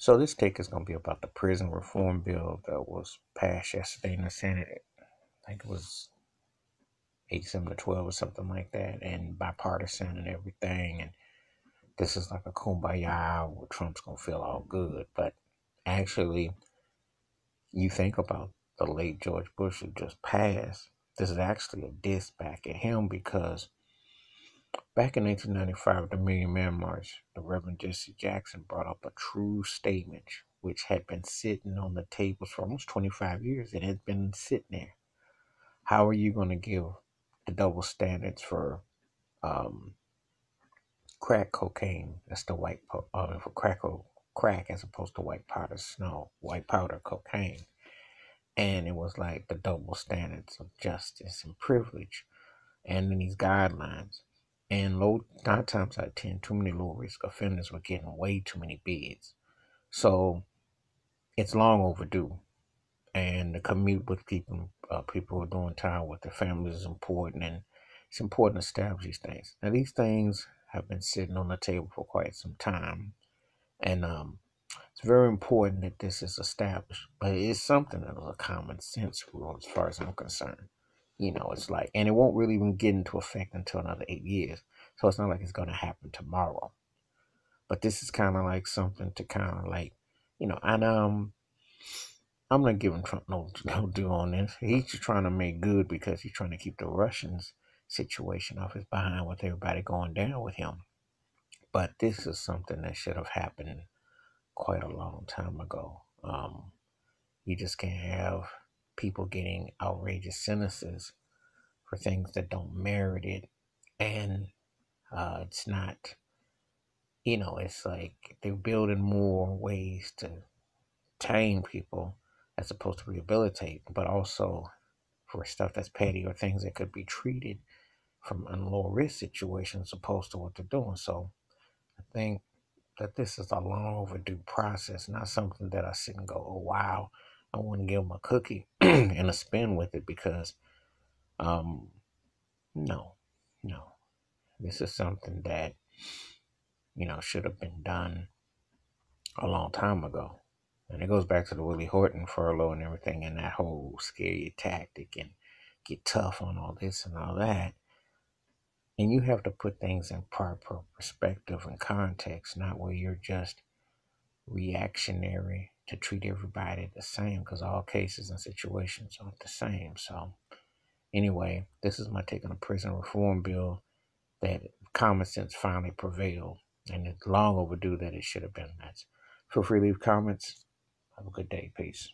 So this take is going to be about the prison reform bill that was passed yesterday in the Senate. I think it was 87-12 or something like that, and bipartisan and everything. And this is like a kumbaya where Trump's going to feel all good. But actually, you think about the late George Bush who just passed. This is actually a diss back at him because back in 1995, the Million Man March, the Reverend Jesse Jackson brought up a true statement which had been sitting on the tables for almost 25 years. It had been sitting there. How are you going to give the double standards for um, crack cocaine? That's the for crack as opposed to white powder snow, white powder cocaine. And it was like the double standards of justice and privilege, and then these guidelines. And 9 times out of 10, too many low risk offenders were getting way too many bids. So it's long overdue. And the commute with people who are doing time with their families is important. And it's important to establish these things. Now, these things have been sitting on the table for quite some time. And it's very important that this is established. But it's something that is a common sense rule as far as I'm concerned. It's like, and it won't really even get into effect until another 8 years. So it's not like it's going to happen tomorrow. But this is kind of like something to kind of like, and I'm not giving Trump no due on this. He's just trying to make good because he's trying to keep the Russians situation off his behind with everybody going down with him. But this is something that should have happened quite a long time ago. You just can't have people getting outrageous sentences for things that don't merit it. And it's not, it's like they're building more ways to tame people as opposed to rehabilitate, but also for stuff that's petty or things that could be treated from a low risk situation as opposed to what they're doing. So I think that this is a long overdue process, not something that I sit and go, oh, wow, I want to give them a cookie and a spin with it because, um, no, no. This is something that, should have been done a long time ago. And it goes back to the Willie Horton furlough and everything and that whole scary tactic and get tough on all this and all that. And you have to put things in proper perspective and context, not where you're just reactionary to treat everybody the same because all cases and situations aren't the same. So, anyway, this is my take on the prison reform bill that common sense finally prevailed. And it's long overdue that it should have been. Feel free to leave comments. Have a good day. Peace.